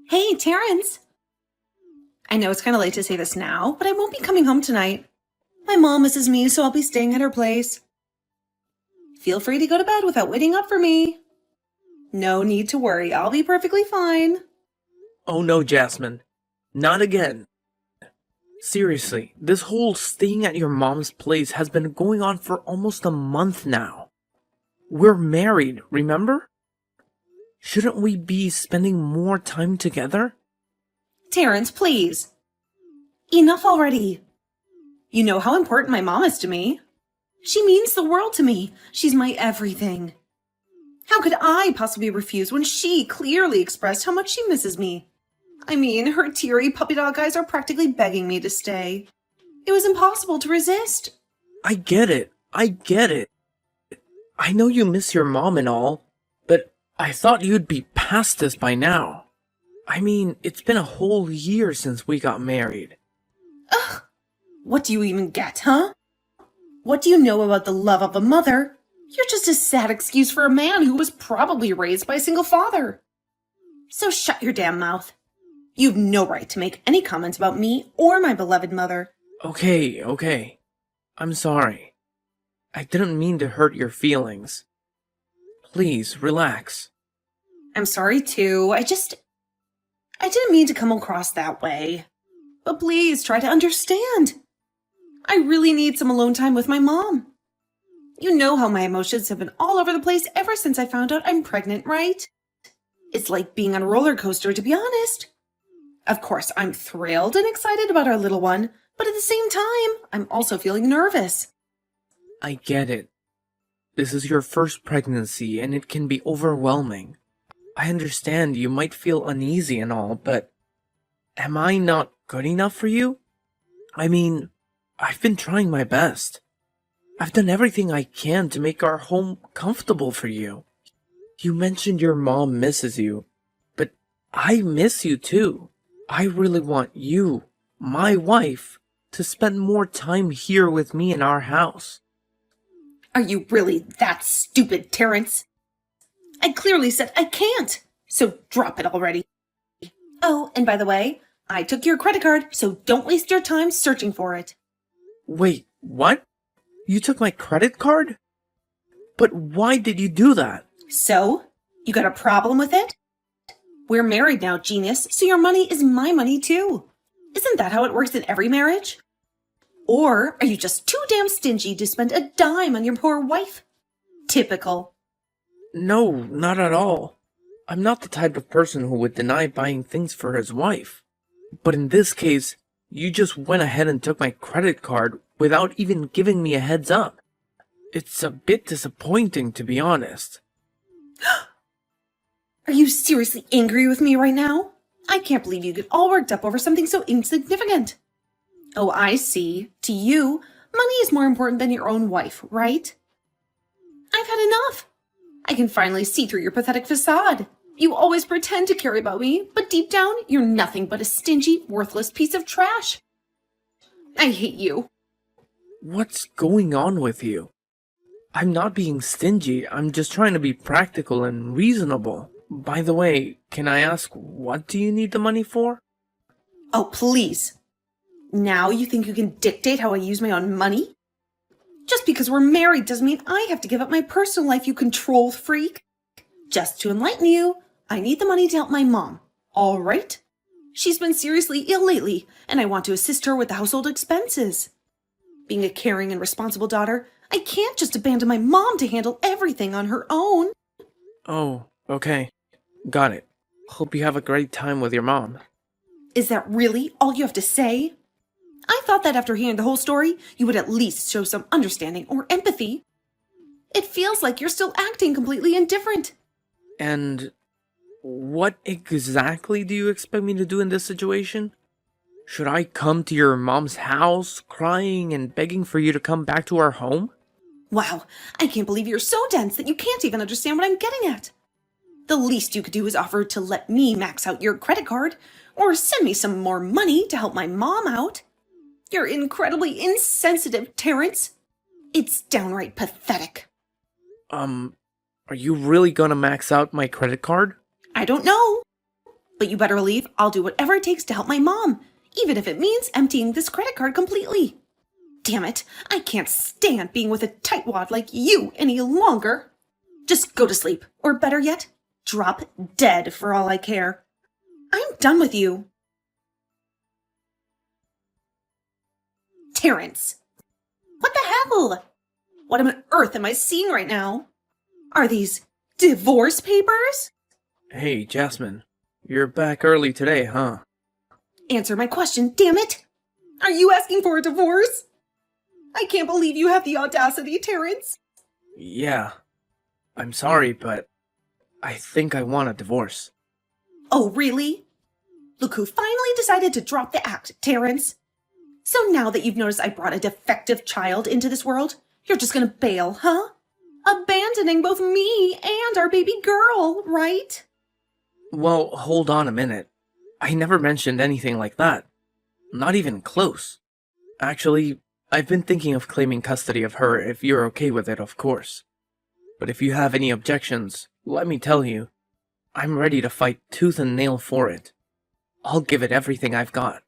Hey, Terrence! I know it's kind of late to say this now, but I won't be coming home tonight. My mom misses me, so I'll be staying at her place. Feel free to go to bed without waiting up for me. No need to worry, I'll be perfectly fine. Oh no, Jasmine. Not again. Seriously, this whole staying at your mom's place has been going on for almost a month now. We're married, remember? Shouldn't we be spending more time together? Terrence, please. Enough already. You know how important my mom is to me. She means the world to me. She's my everything. How could I possibly refuse when she clearly expressed how much she misses me? I mean, her teary puppy dog eyes are practically begging me to stay. It was impossible to resist. I get it. I know you miss your mom and all, but I thought you'd be past this by now. I mean, it's been a whole year since we got married. Ugh! What do you even get, huh? What do you know about the love of a mother? You're just a sad excuse for a man who was probably raised by a single father. So shut your damn mouth. You've no right to make any comments about me or my beloved mother. Okay. I'm sorry. I didn't mean to hurt your feelings. Please, relax. I'm sorry too. I didn't mean to come across that way. But please try to understand. I really need some alone time with my mom. You know how my emotions have been all over the place ever since I found out I'm pregnant, right? It's like being on a roller coaster, to be honest. Of course, I'm thrilled and excited about our little one, but at the same time, I'm also feeling nervous. I get it. This is your first pregnancy and it can be overwhelming. I understand you might feel uneasy and all, but am I not good enough for you? I mean, I've been trying my best. I've done everything I can to make our home comfortable for you. You mentioned your mom misses you, but I miss you too. I really want you, my wife, to spend more time here with me in our house. Are you really that stupid, Terrence? I clearly said I can't, so drop it already. Oh, and by the way, I took your credit card, so don't waste your time searching for it. Wait, what? You took my credit card? But why did you do that? So? You got a problem with it? We're married now, genius, so your money is my money too. Isn't that how it works in every marriage? Or are you just too damn stingy to spend a dime on your poor wife? Typical. No, not at all. I'm not the type of person who would deny buying things for his wife. But in this case, you just went ahead and took my credit card without even giving me a heads up. It's a bit disappointing, to be honest. Are you seriously angry with me right now? I can't believe you get all worked up over something so insignificant. Oh, I see. To you, money is more important than your own wife, right? I've had enough. I can finally see through your pathetic facade. You always pretend to care about me, but deep down, you're nothing but a stingy, worthless piece of trash. I hate you. What's going on with you? I'm not being stingy, I'm just trying to be practical and reasonable. By the way, can I ask, what do you need the money for? Oh, please. Now you think you can dictate how I use my own money? Just because we're married doesn't mean I have to give up my personal life, you control freak. Just to enlighten you, I need the money to help my mom. All right? She's been seriously ill lately, and I want to assist her with the household expenses. Being a caring and responsible daughter, I can't just abandon my mom to handle everything on her own. Oh, okay. Got it. Hope you have a great time with your mom. Is that really all you have to say? I thought that after hearing the whole story, you would at least show some understanding or empathy. It feels like you're still acting completely indifferent. And what exactly do you expect me to do in this situation? Should I come to your mom's house, crying and begging for you to come back to our home? Wow, I can't believe you're so dense that you can't even understand what I'm getting at. The least you could do is offer to let me max out your credit card, or send me some more money to help my mom out. You're incredibly insensitive, Terrence. It's downright pathetic. Are you really gonna max out my credit card? I don't know. But you better believe I'll do whatever it takes to help my mom, even if it means emptying this credit card completely. Damn it, I can't stand being with a tightwad like you any longer. Just go to sleep, or better yet, drop dead for all I care. I'm done with you. Terrence. What the hell? What on earth am I seeing right now? Are these divorce papers? Hey, Jasmine. You're back early today, huh? Answer my question, damn it! Are you asking for a divorce? I can't believe you have the audacity, Terrence. Yeah. I'm sorry, but I think I want a divorce. Oh, really? Look who finally decided to drop the act, Terrence. So now that you've noticed I brought a defective child into this world, you're just gonna bail, huh? Abandoning both me and our baby girl, right? Well, hold on a minute. I never mentioned anything like that. Not even close. Actually, I've been thinking of claiming custody of her if you're okay with it, of course. But if you have any objections, let me tell you, I'm ready to fight tooth and nail for it. I'll give it everything I've got.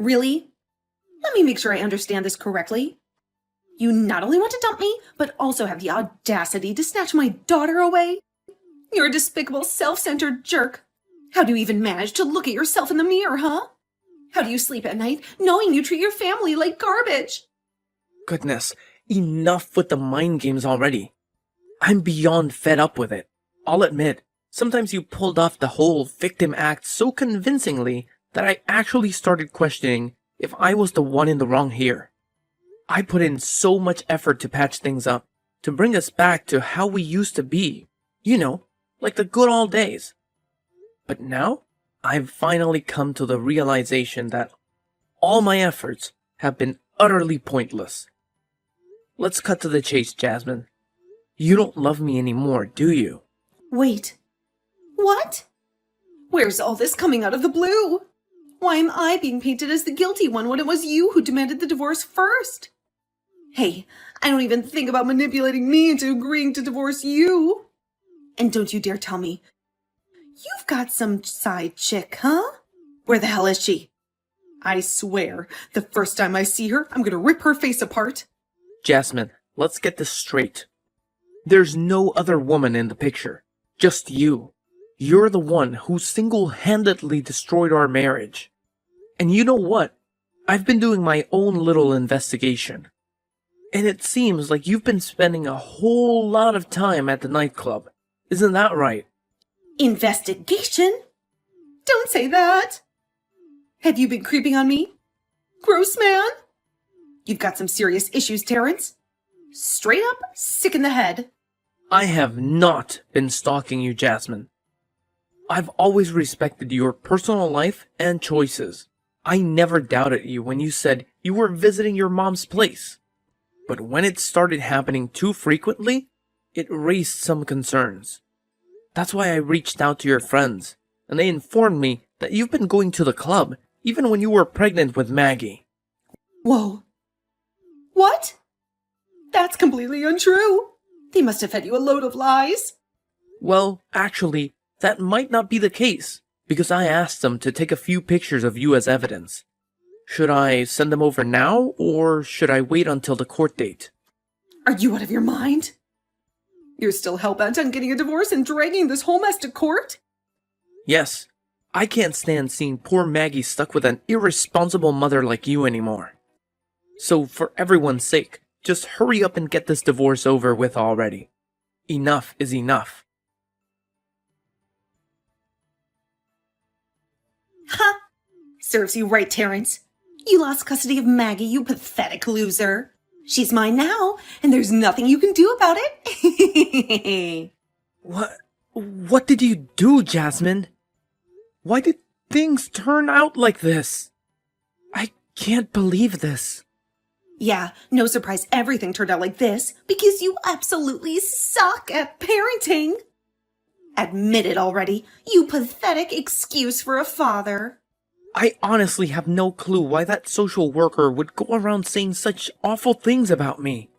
Really? Let me make sure I understand this correctly. You not only want to dump me, but also have the audacity to snatch my daughter away? You're a despicable, self-centered jerk. How do you even manage to look at yourself in the mirror, huh? How do you sleep at night knowing you treat your family like garbage? Goodness, enough with the mind games already. I'm beyond fed up with it. I'll admit, sometimes you pulled off the whole victim act so convincingly that I actually started questioning if I was the one in the wrong here. I put in so much effort to patch things up, to bring us back to how we used to be. You know, like the good old days. But now, I've finally come to the realization that all my efforts have been utterly pointless. Let's cut to the chase, Jasmine. You don't love me anymore, do you? Wait. What? Where's all this coming out of the blue? Why am I being painted as the guilty one when it was you who demanded the divorce first? Hey, I don't even think about manipulating me into agreeing to divorce you. And don't you dare tell me you've got some side chick, huh? Where the hell is she? I swear, the first time I see her, I'm gonna rip her face apart. Jasmine, let's get this straight. There's no other woman in the picture. Just you. You're the one who single-handedly destroyed our marriage. And you know what? I've been doing my own little investigation. And it seems like you've been spending a whole lot of time at the nightclub. Isn't that right? Investigation? Don't say that. Have you been creeping on me? Gross man? You've got some serious issues, Terrence. Straight up sick in the head. I have not been stalking you, Jasmine. I've always respected your personal life and choices. I never doubted you when you said you were visiting your mom's place. But when it started happening too frequently, it raised some concerns. That's why I reached out to your friends, and they informed me that you've been going to the club even when you were pregnant with Maggie. Whoa. What? That's completely untrue. They must have fed you a load of lies. Well, actually, that might not be the case, because I asked them to take a few pictures of you as evidence. Should I send them over now, or should I wait until the court date? Are you out of your mind? You're still hell-bent on getting a divorce and dragging this whole mess to court? Yes, I can't stand seeing poor Maggie stuck with an irresponsible mother like you anymore. So for everyone's sake, just hurry up and get this divorce over with already. Enough is enough. Ha! Serves you right, Terrence. You lost custody of Maggie, you pathetic loser. She's mine now, and there's nothing you can do about it. What did you do, Jasmine? Why did things turn out like this? I can't believe this. Yeah, no surprise everything turned out like this, because you absolutely suck at parenting. Admit it already, you pathetic excuse for a father. I honestly have no clue why that social worker would go around saying such awful things about me.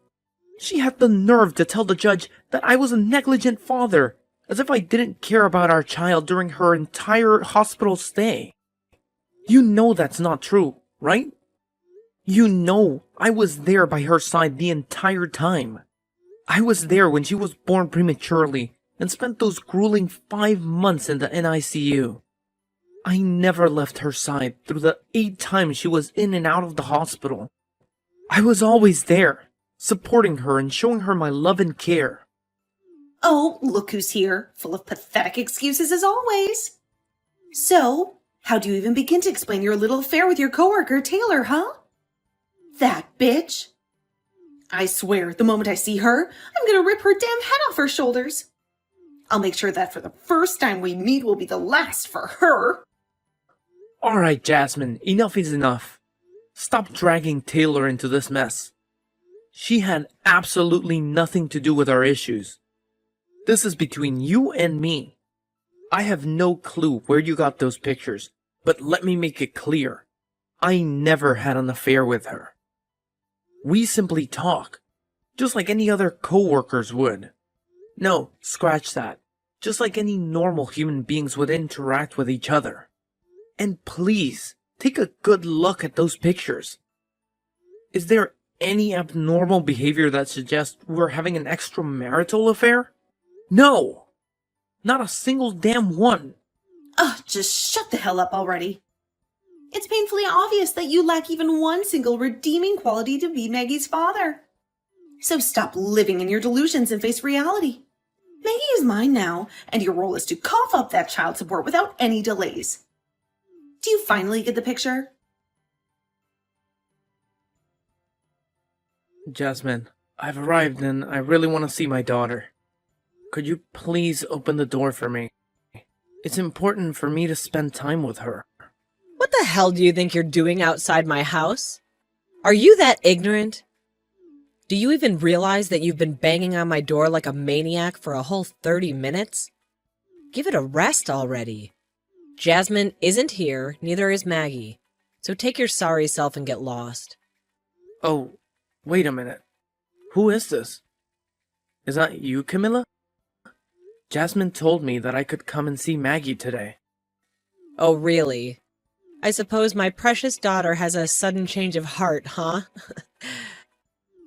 She had the nerve to tell the judge that I was a negligent father, as if I didn't care about our child during her entire hospital stay. You know that's not true, right? You know I was there by her side the entire time. I was there when she was born prematurely and spent those grueling 5 months in the NICU. I never left her side through the 8 times she was in and out of the hospital. I was always there, supporting her and showing her my love and care. Oh, look who's here, full of pathetic excuses as always. So, how do you even begin to explain your little affair with your coworker, Taylor, huh? That bitch. I swear, the moment I see her, I'm gonna rip her damn head off her shoulders. I'll make sure that for the first time we meet will be the last for her. Alright, Jasmine, enough is enough. Stop dragging Taylor into this mess. She had absolutely nothing to do with our issues. This is between you and me. I have no clue where you got those pictures, but let me make it clear. I never had an affair with her. We simply talk, just like any other co-workers would. No, scratch that. Just like any normal human beings would interact with each other. And please, take a good look at those pictures. Is there any abnormal behavior that suggests we're having an extramarital affair? No! Not a single damn one! Ugh, just shut the hell up already. It's painfully obvious that you lack even one single redeeming quality to be Maggie's father. So stop living in your delusions and face reality. Maggie is mine now, and your role is to cough up that child support without any delays. Do you finally get the picture? Jasmine, I've arrived and I really want to see my daughter. Could you please open the door for me? It's important for me to spend time with her. What the hell do you think you're doing outside my house? Are you that ignorant? Do you even realize that you've been banging on my door like a maniac for a whole 30 minutes? Give it a rest already. Jasmine isn't here, neither is Maggie. So take your sorry self and get lost. Oh, wait a minute. Who is this? Is that you, Camilla? Jasmine told me that I could come and see Maggie today. Oh, really? I suppose my precious daughter has a sudden change of heart, huh?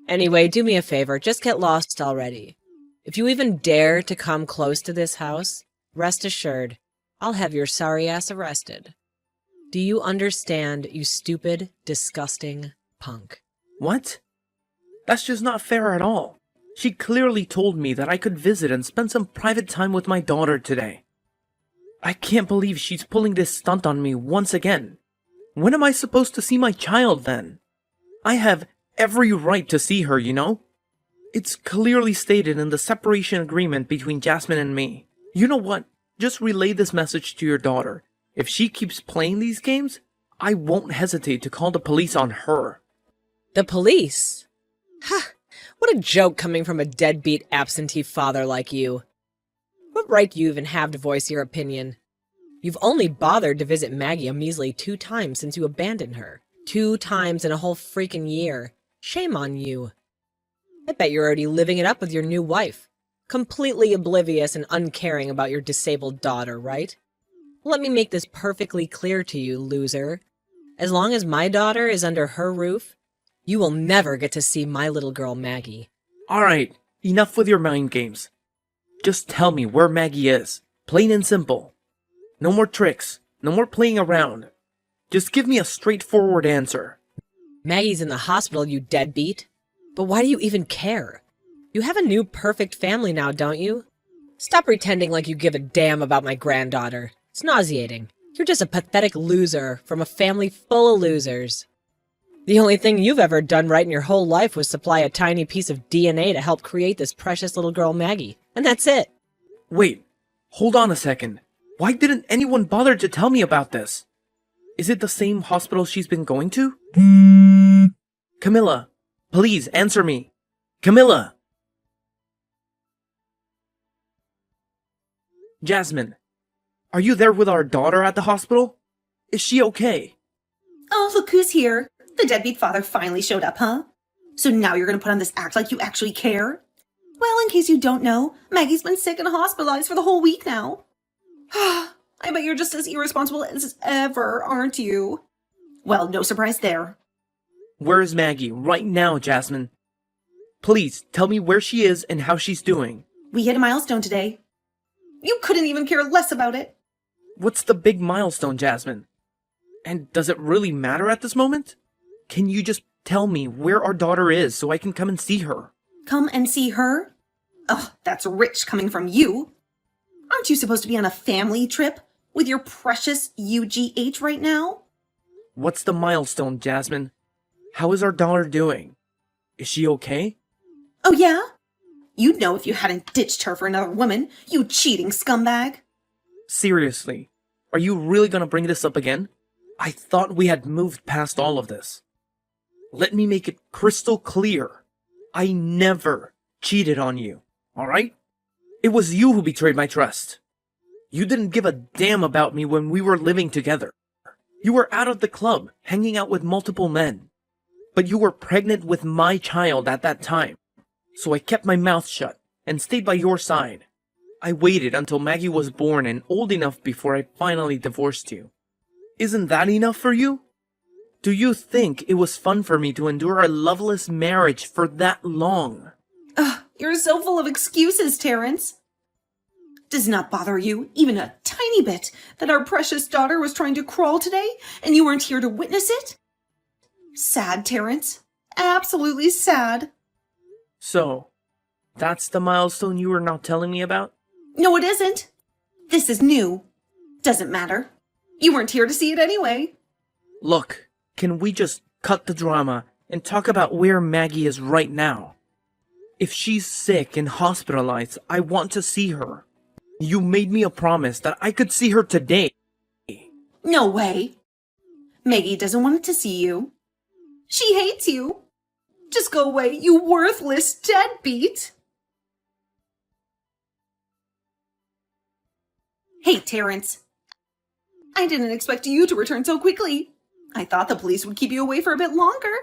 Anyway, do me a favor, just get lost already. If you even dare to come close to this house, rest assured, I'll have your sorry ass arrested. Do you understand, you stupid, disgusting punk? What? That's just not fair at all. She clearly told me that I could visit and spend some private time with my daughter today. I can't believe she's pulling this stunt on me once again. When am I supposed to see my child then? I have every right to see her, you know? It's clearly stated in the separation agreement between Jasmine and me. You know what? Just relay this message to your daughter. If she keeps playing these games, I won't hesitate to call the police on her. The police? Ha! What a joke coming from a deadbeat absentee father like you. What right do you even have to voice your opinion? You've only bothered to visit Maggie a measly 2 times since you abandoned her. 2 times in a whole freaking year. Shame on you. I bet you're already living it up with your new wife. Completely oblivious and uncaring about your disabled daughter, right? Let me make this perfectly clear to you, loser. As long as my daughter is under her roof, you will never get to see my little girl Maggie. Alright, enough with your mind games. Just tell me where Maggie is. Plain and simple. No more tricks. No more playing around. Just give me a straightforward answer. Maggie's in the hospital, you deadbeat. But why do you even care? You have a new perfect family now, don't you? Stop pretending like you give a damn about my granddaughter. It's nauseating. You're just a pathetic loser from a family full of losers. The only thing you've ever done right in your whole life was supply a tiny piece of DNA to help create this precious little girl Maggie. And that's it. Wait, hold on a second. Why didn't anyone bother to tell me about this? Is it the same hospital she's been going to? Camilla, please answer me. Camilla! Jasmine, are you there with our daughter at the hospital? Is she okay? Oh, look who's here. The deadbeat father finally showed up, huh? So now you're gonna put on this act like you actually care? Well, in case you don't know, Maggie's been sick and hospitalized for the whole week now. I bet you're just as irresponsible as ever, aren't you? Well, no surprise there. Where is Maggie right now, Jasmine? Please tell me where she is and how she's doing. We hit a milestone today. You couldn't even care less about it. What's the big milestone, Jasmine? And does it really matter at this moment? Can you just tell me where our daughter is so I can come and see her? Come and see her? Ugh, that's rich coming from you. Aren't you supposed to be on a family trip with your precious UGH right now? What's the milestone, Jasmine? How is our daughter doing? Is she okay? Oh yeah? You'd know if you hadn't ditched her for another woman, you cheating scumbag. Seriously, are you really gonna bring this up again? I thought we had moved past all of this. Let me make it crystal clear. I never cheated on you, alright? It was you who betrayed my trust. You didn't give a damn about me when we were living together. You were out of the club, hanging out with multiple men. But you were pregnant with my child at that time. So I kept my mouth shut and stayed by your side. I waited until Maggie was born and old enough before I finally divorced you. Isn't that enough for you? Do you think it was fun for me to endure a loveless marriage for that long? Ugh, you're so full of excuses, Terrence. Does not bother you, even a tiny bit, that our precious daughter was trying to crawl today and you weren't here to witness it? Sad, Terrence. Absolutely sad. So, that's the milestone you were not telling me about? No, it isn't. This is new. Doesn't matter. You weren't here to see it anyway. Look, can we just cut the drama and talk about where Maggie is right now? If she's sick and hospitalized, I want to see her. You made me a promise that I could see her today. No way. Maggie doesn't want to see you. She hates you. Just go away, you worthless deadbeat. Hey, Terrence. I didn't expect you to return so quickly. I thought the police would keep you away for a bit longer.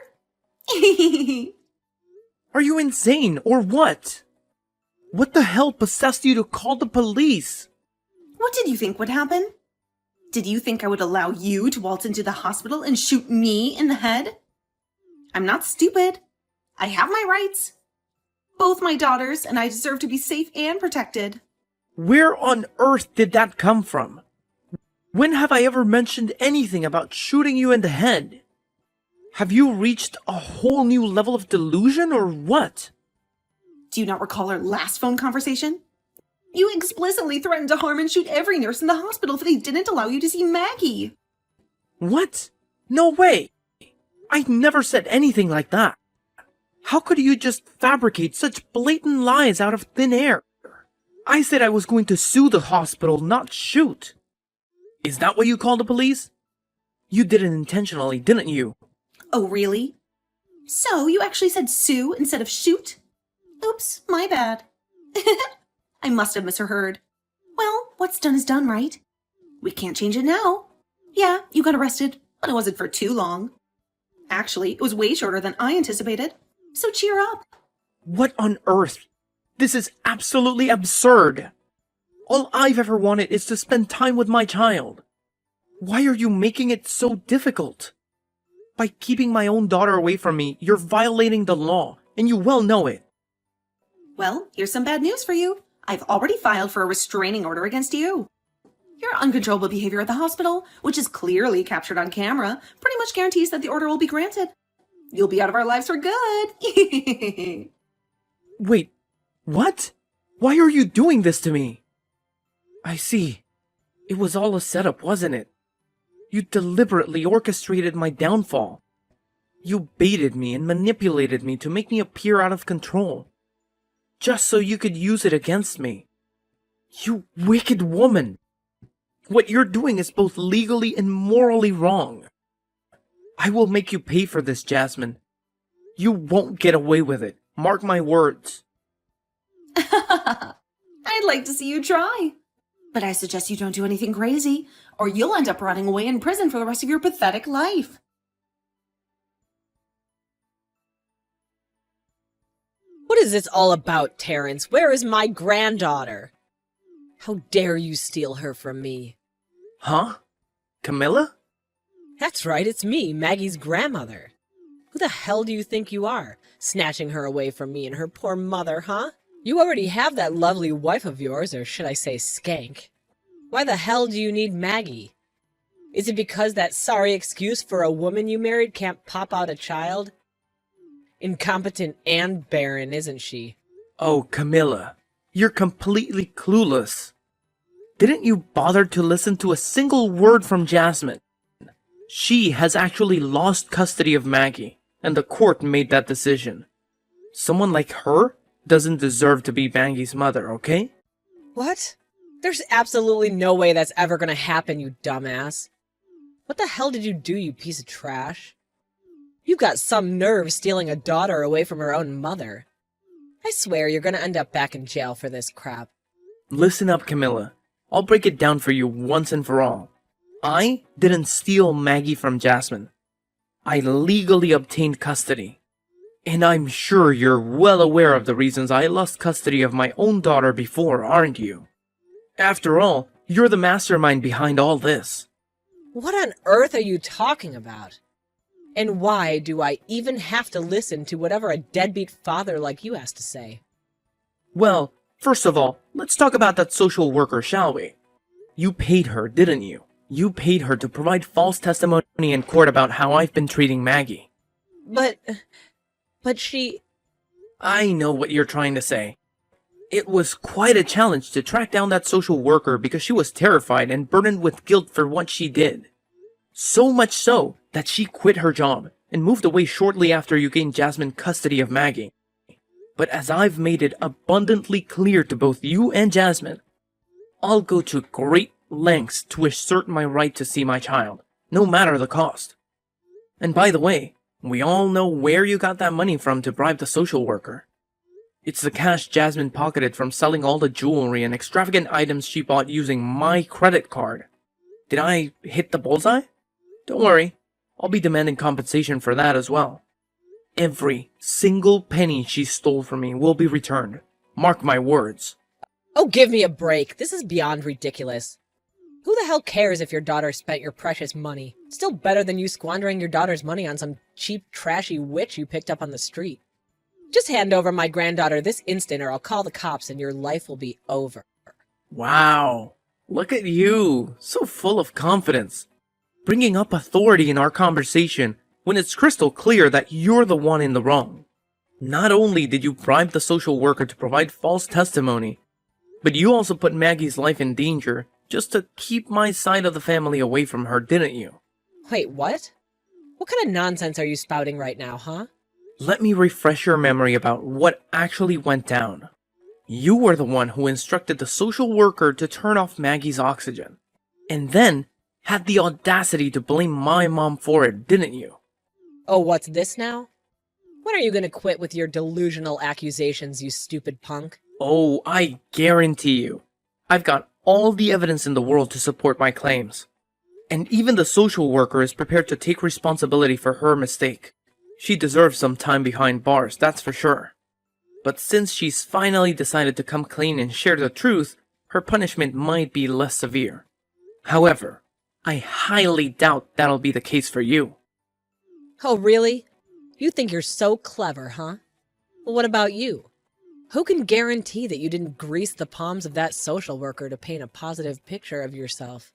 Are you insane or what? What the hell possessed you to call the police? What did you think would happen? Did you think I would allow you to waltz into the hospital and shoot me in the head? I'm not stupid. I have my rights. Both my daughters and I deserve to be safe and protected. Where on earth did that come from? When have I ever mentioned anything about shooting you in the head? Have you reached a whole new level of delusion or what? Do you not recall our last phone conversation? You explicitly threatened to harm and shoot every nurse in the hospital if they didn't allow you to see Maggie. What? No way! I never said anything like that. How could you just fabricate such blatant lies out of thin air? I said I was going to sue the hospital, not shoot. Is that what you call the police? You did it intentionally, didn't you? Oh, really? So you actually said sue instead of shoot? Oops, my bad. I must have misheard. Well, what's done is done, right? We can't change it now. Yeah, you got arrested, but it wasn't for too long. Actually, it was way shorter than I anticipated. So cheer up. What on earth? This is absolutely absurd. All I've ever wanted is to spend time with my child. Why are you making it so difficult? By keeping my own daughter away from me, you're violating the law, and you well know it. Well, here's some bad news for you. I've already filed for a restraining order against you. Your uncontrollable behavior at the hospital, which is clearly captured on camera, pretty much guarantees that the order will be granted. You'll be out of our lives for good. Wait, what? Why are you doing this to me? I see. It was all a setup, wasn't it? You deliberately orchestrated my downfall. You baited me and manipulated me to make me appear out of control. Just so you could use it against me. You wicked woman! What you're doing is both legally and morally wrong. I will make you pay for this, Jasmine. You won't get away with it. Mark my words. I'd like to see you try. But I suggest you don't do anything crazy, or you'll end up rotting away in prison for the rest of your pathetic life. What is this all about, Terrence? Where is my granddaughter? How dare you steal her from me? Huh? Camilla? That's right, it's me, Maggie's grandmother. Who the hell do you think you are, snatching her away from me and her poor mother, huh? You already have that lovely wife of yours, or should I say skank. Why the hell do you need Maggie? Is it because that sorry excuse for a woman you married can't pop out a child? Incompetent and barren, isn't she? Oh, Camilla, you're completely clueless. Didn't you bother to listen to a single word from Jasmine? She has actually lost custody of Maggie, and the court made that decision. Someone like her doesn't deserve to be Maggie's mother, okay? What? There's absolutely no way that's ever gonna happen, you dumbass. What the hell did you do, you piece of trash? You've got some nerve stealing a daughter away from her own mother. I swear you're gonna end up back in jail for this crap. Listen up, Camilla. I'll break it down for you once and for all. I didn't steal Maggie from Jasmine. I legally obtained custody. And I'm sure you're well aware of the reasons I lost custody of my own daughter before, aren't you? After all, you're the mastermind behind all this. What on earth are you talking about? And why do I even have to listen to whatever a deadbeat father like you has to say? Well, first of all, let's talk about that social worker, shall we? You paid her, didn't you? You paid her to provide false testimony in court about how I've been treating Maggie. But she... I know what you're trying to say. It was quite a challenge to track down that social worker because she was terrified and burdened with guilt for what she did. So much so that she quit her job and moved away shortly after you gained Jasmine custody of Maggie. But as I've made it abundantly clear to both you and Jasmine, I'll go to great lengths to assert my right to see my child, no matter the cost. And by the way, we all know where you got that money from to bribe the social worker. It's the cash Jasmine pocketed from selling all the jewelry and extravagant items she bought using my credit card. Did I hit the bullseye? Don't worry, I'll be demanding compensation for that as well. Every single penny she stole from me will be returned. Mark my words. Oh, give me a break. This is beyond ridiculous. Who the hell cares if your daughter spent your precious money? Still better than you squandering your daughter's money on some cheap, trashy witch you picked up on the street. Just hand over my granddaughter this instant or I'll call the cops and your life will be over. Wow, look at you, so full of confidence. Bringing up authority in our conversation when it's crystal clear that you're the one in the wrong. Not only did you bribe the social worker to provide false testimony, but you also put Maggie's life in danger just to keep my side of the family away from her, didn't you? Wait, what? What kind of nonsense are you spouting right now, huh? Let me refresh your memory about what actually went down. You were the one who instructed the social worker to turn off Maggie's oxygen, and then had the audacity to blame my mom for it, didn't you? Oh, what's this now? When are you gonna quit with your delusional accusations, you stupid punk? Oh, I guarantee you. I've got all the evidence in the world to support my claims. And even the social worker is prepared to take responsibility for her mistake. She deserves some time behind bars, that's for sure. But since she's finally decided to come clean and share the truth, her punishment might be less severe. However, I highly doubt that'll be the case for you. Oh, really? You think you're so clever, huh? Well, what about you? Who can guarantee that you didn't grease the palms of that social worker to paint a positive picture of yourself?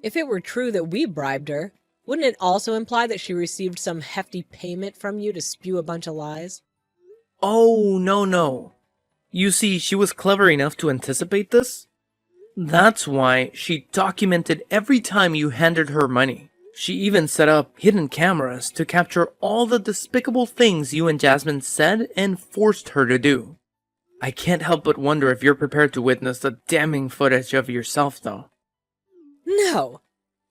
If it were true that we bribed her, wouldn't it also imply that she received some hefty payment from you to spew a bunch of lies? Oh, no. You see, she was clever enough to anticipate this. That's why she documented every time you handed her money. She even set up hidden cameras to capture all the despicable things you and Jasmine said and forced her to do. I can't help but wonder if you're prepared to witness the damning footage of yourself, though. No,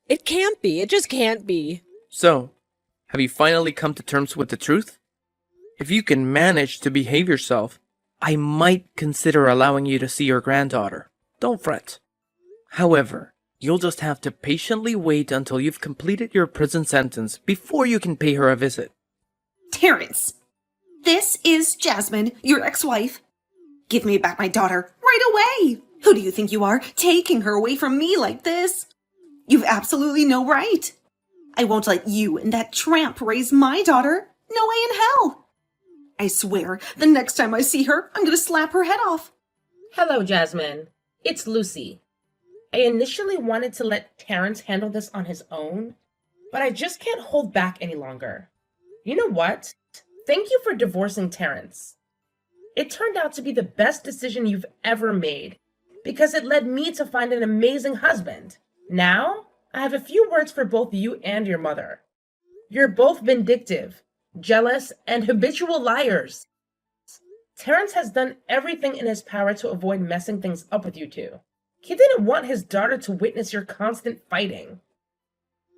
it can't be. It just can't be. So, have you finally come to terms with the truth? If you can manage to behave yourself, I might consider allowing you to see your granddaughter. Don't fret. However, you'll just have to patiently wait until you've completed your prison sentence before you can pay her a visit. Terrence, This is Jasmine, your ex-wife. Give me back my daughter right away. Who do you think you are, taking her away from me like this? You've absolutely no right. I won't let you and that tramp raise my daughter. No way in hell. I swear, the next time I see her, I'm gonna slap her head off. Hello, Jasmine. It's Lucy. I initially wanted to let Terrence handle this on his own, but I just can't hold back any longer. You know what? Thank you for divorcing Terrence. It turned out to be the best decision you've ever made, because it led me to find an amazing husband. Now, I have a few words for both you and your mother. You're both vindictive, jealous, and habitual liars. Terrence has done everything in his power to avoid messing things up with you two. He didn't want his daughter to witness your constant fighting.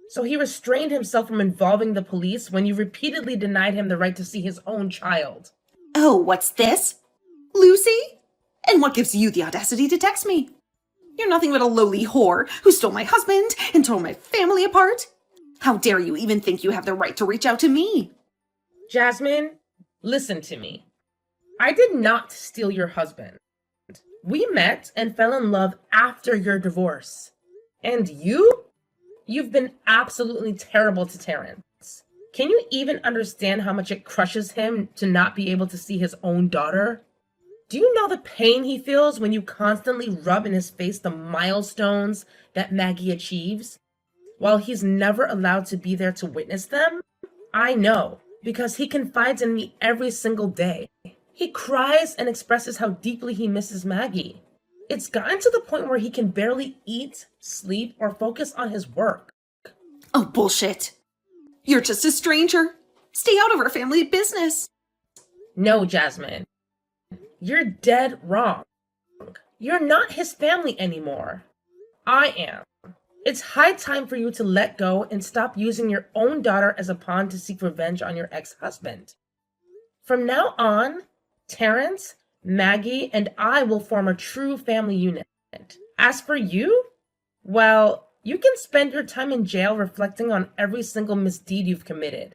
So he restrained himself from involving the police when you repeatedly denied him the right to see his own child. Oh, what's this? Lucy? And what gives you the audacity to text me? You're nothing but a lowly whore who stole my husband and tore my family apart. How dare you even think you have the right to reach out to me? Jasmine, listen to me. I did not steal your husband. We met and fell in love after your divorce. And you've been absolutely terrible to Terrence. Can you even understand how much it crushes him to not be able to see his own daughter? Do you know the pain he feels when you constantly rub in his face the milestones that Maggie achieves, while he's never allowed to be there to witness them? I know, because he confides in me every single day. He cries and expresses how deeply he misses Maggie. It's gotten to the point where he can barely eat, sleep, or focus on his work. Oh, bullshit. You're just a stranger. Stay out of our family business. No, Jasmine. You're dead wrong. You're not his family anymore. I am. It's high time for you to let go and stop using your own daughter as a pawn to seek revenge on your ex-husband. From now on, Terrence, Maggie, and I will form a true family unit. As for you, well, you can spend your time in jail reflecting on every single misdeed you've committed.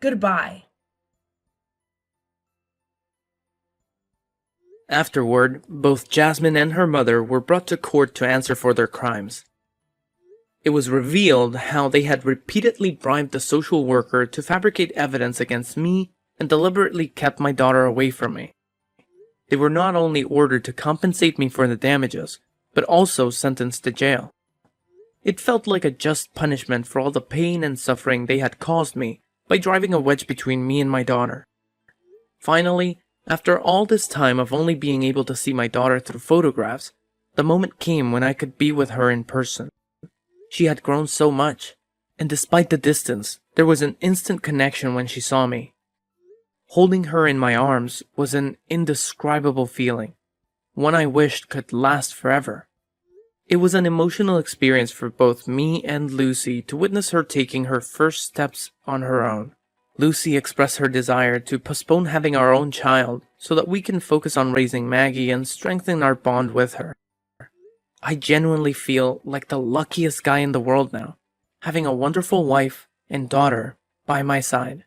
Goodbye. Afterward, both Jasmine and her mother were brought to court to answer for their crimes. It was revealed how they had repeatedly bribed the social worker to fabricate evidence against me and deliberately kept my daughter away from me. They were not only ordered to compensate me for the damages, but also sentenced to jail. It felt like a just punishment for all the pain and suffering they had caused me by driving a wedge between me and my daughter. Finally, after all this time of only being able to see my daughter through photographs, the moment came when I could be with her in person. She had grown so much, and despite the distance, there was an instant connection when she saw me. Holding her in my arms was an indescribable feeling, one I wished could last forever. It was an emotional experience for both me and Lucy to witness her taking her first steps on her own. Lucy expressed her desire to postpone having our own child so that we can focus on raising Maggie and strengthen our bond with her. I genuinely feel like the luckiest guy in the world now, having a wonderful wife and daughter by my side.